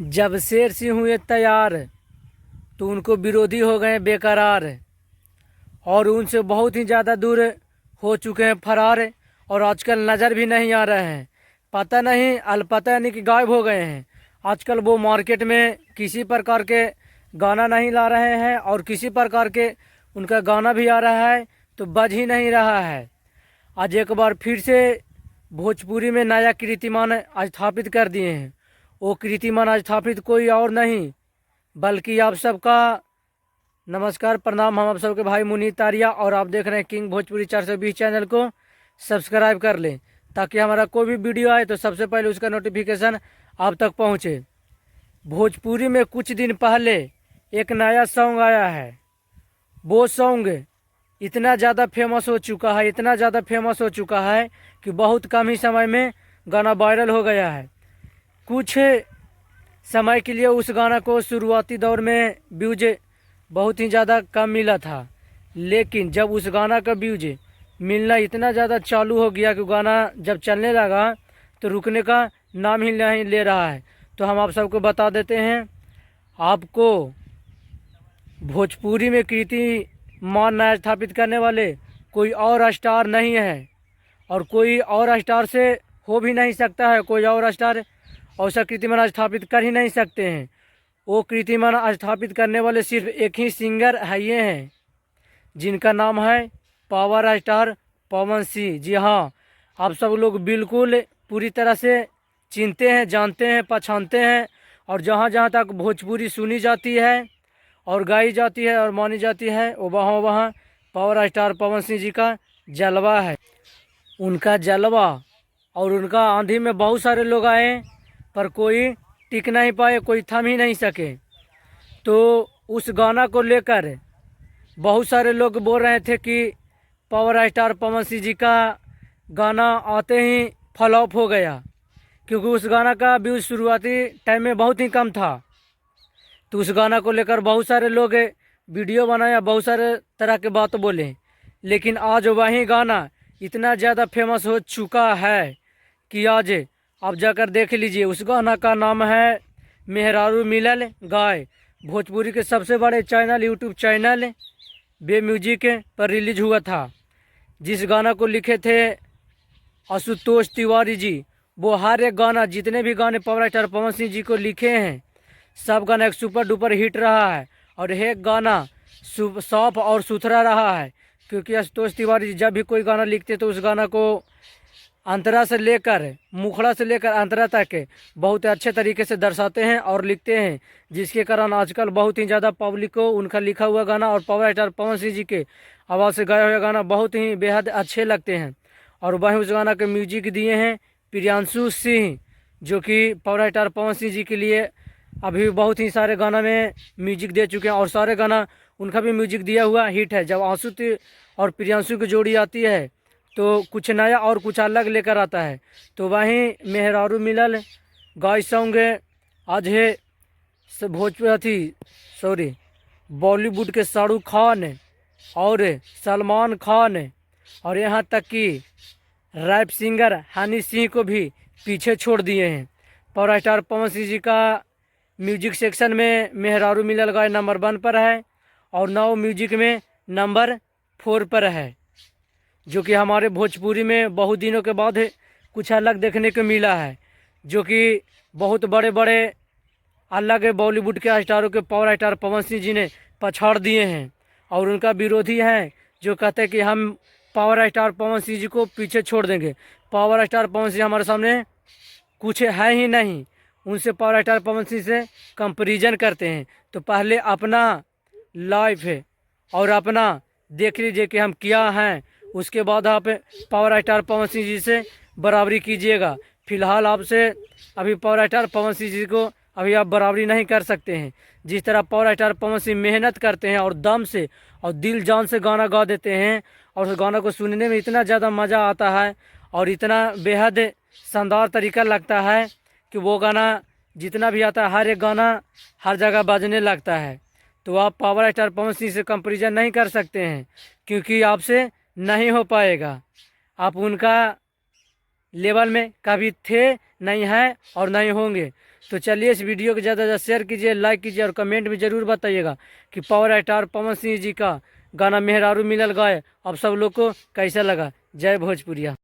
जब शेर सिंह हुए तैयार तो उनको विरोधी हो गए बेकरार, और उनसे बहुत ही ज़्यादा दूर हो चुके हैं फरार, और आजकल नज़र भी नहीं आ रहे हैं। पता नहीं अलपता यानी कि गायब हो गए हैं। आजकल वो मार्केट में किसी प्रकार के गाना नहीं ला रहे हैं, और किसी प्रकार के उनका गाना भी आ रहा है तो बज ही नहीं रहा है। आज एक बार फिर से भोजपुरी में नया कीर्तिमान स्थापित कर दिए हैं। वो कीर्तिमान स्थापित कोई और नहीं बल्कि आप सबका नमस्कार प्रणाम। हम आप सबके भाई मुनीत तारिया, और आप देख रहे हैं किंग भोजपुरी 420 चैनल को सब्सक्राइब कर लें ताकि हमारा कोई भी वीडियो आए तो सबसे पहले उसका नोटिफिकेशन आप तक पहुंचे। भोजपुरी में कुछ दिन पहले एक नया सॉन्ग आया है। वो सॉन्ग इतना ज़्यादा फेमस हो चुका है, इतना ज़्यादा फेमस हो चुका है कि बहुत कम ही समय में गाना वायरल हो गया है। कुछ समय के लिए उस गाना को शुरुआती दौर में व्यूज बहुत ही ज़्यादा कम मिला था, लेकिन जब उस गाना का व्यूज मिलना इतना ज़्यादा चालू हो गया कि गाना जब चलने लगा तो रुकने का नाम ही नहीं ले रहा है। तो हम आप सबको बता देते हैं, आपको भोजपुरी में कीर्तिमान नया स्थापित करने वाले कोई और स्टार नहीं है, और कोई और स्टार से हो भी नहीं सकता है। कोई और स्टार ऐसा कीर्तिमान स्थापित कर ही नहीं सकते हैं। वो कीर्तिमान स्थापित करने वाले सिर्फ एक ही सिंगर है, ये हैं जिनका नाम है पावर स्टार पवन सिंह। जी हाँ, आप सब लोग बिल्कुल पूरी तरह से चिनते हैं, जानते हैं, पहचानते हैं। और जहाँ जहाँ तक भोजपुरी सुनी जाती है और गाई जाती है और मानी जाती है, वो वहाँ वहाँ पावर स्टार पवन सिंह जी का जलवा है। उनका जलवा और उनका आंधी में बहुत सारे लोग आए पर कोई टिक नहीं पाए, कोई थम ही नहीं सके। तो उस गाना को लेकर बहुत सारे लोग बोल रहे थे कि पावर स्टार पवन सिंह जी का गाना आते ही फ्लॉप हो गया, क्योंकि उस गाना का व्यूज शुरुआती टाइम में बहुत ही कम था। तो उस गाना को लेकर बहुत सारे लोग वीडियो बनाया, बहुत सारे तरह के बात बोले, लेकिन आज वही गाना इतना ज़्यादा फेमस हो चुका है कि आज आप जाकर देख लीजिए। उस गाना का नाम है मेहरारू मिलल गाय। भोजपुरी के सबसे बड़े चैनल यूट्यूब चैनल बे म्यूजिक पर रिलीज हुआ था। जिस गाना को लिखे थे आशुतोष तिवारी जी, वो हर एक गाना, जितने भी गाने पावर स्टार पवन सिंह जी को लिखे हैं, सब गाना एक सुपर डुपर हिट रहा है। और एक गाना साफ और सुथरा रहा है, क्योंकि आशुतोष तिवारी जी जब भी कोई गाना लिखते तो उस गाना को अंतरा से लेकर मुखड़ा से लेकर अंतरा तक बहुत अच्छे तरीके से दर्शाते हैं और लिखते हैं, जिसके कारण आजकल बहुत ही ज़्यादा पब्लिक को उनका लिखा हुआ गाना और पावर स्टार पवन सिंह जी के आवाज़ से गाया हुआ गाना बहुत ही बेहद अच्छे लगते हैं। और वहीं उस गाना के म्यूजिक दिए हैं प्रियांशु सिंह, जो कि पावर स्टार पवन सिंह जी के लिए अभी बहुत ही सारे गाना में म्यूजिक दे चुके हैं, और सारे गाना उनका भी म्यूजिक दिया हुआ हिट है। जब आंसू और प्रियांशु की जोड़ी आती है तो कुछ नया और कुछ अलग लेकर आता है। तो वहीं मेहरारू मिलल गाय सॉन्ग आज है बॉलीवुड के शाहरुख खान और सलमान खान और यहाँ तक कि रैप सिंगर हनी सिंह को भी पीछे छोड़ दिए हैं। पावर स्टार पवन सिंह जी का म्यूजिक सेक्शन में मेहरारू मिलल गाय नंबर 1 पर है, और नौ म्यूजिक में नंबर 4 पर है, जो कि हमारे भोजपुरी में बहुत दिनों के बाद कुछ अलग देखने को मिला है। जो कि बहुत बड़े बड़े अलग बॉलीवुड के स्टारों के पावर स्टार पवन सिंह जी ने पछाड़ दिए हैं, और उनका विरोधी हैं जो कहते हैं कि हम पावर स्टार पवन सिंह जी को पीछे छोड़ देंगे। पावर स्टार पवन सिंह हमारे सामने कुछ है ही नहीं, उनसे पावर स्टार पवन सिंह से कंपैरिजन करते हैं। तो पहले अपना लाइफ है और अपना देख लीजिए कि हम क्या हैं, उसके बाद आप पावर स्टार पवन सिंह जी से बराबरी कीजिएगा। फिलहाल आपसे अभी पावर स्टार पवन सिंह जी को अभी आप बराबरी नहीं कर सकते हैं। जिस तरह पावर स्टार पवन सिंह मेहनत करते हैं और दम से और दिल जान से गाना गा देते हैं, और उस गाना को सुनने में इतना ज़्यादा मज़ा आता है और इतना बेहद शानदार तरीका लगता है कि वो गाना जितना भी आता है हर एक गाना हर जगह बजने लगता है। तो आप पावर स्टार पवन सिंह से कंपैरिजन नहीं कर सकते हैं, क्योंकि आपसे नहीं हो पाएगा। आप उनका लेवल में कभी थे नहीं हैं और नहीं होंगे। तो चलिए इस वीडियो को ज़्यादा से ज़्यादा शेयर कीजिए, लाइक कीजिए और कमेंट में ज़रूर बताइएगा कि पावर स्टार पवन सिंह जी का गाना मेहरारू मिलल गाए अब सब लोग को कैसा लगा। जय भोजपुरिया।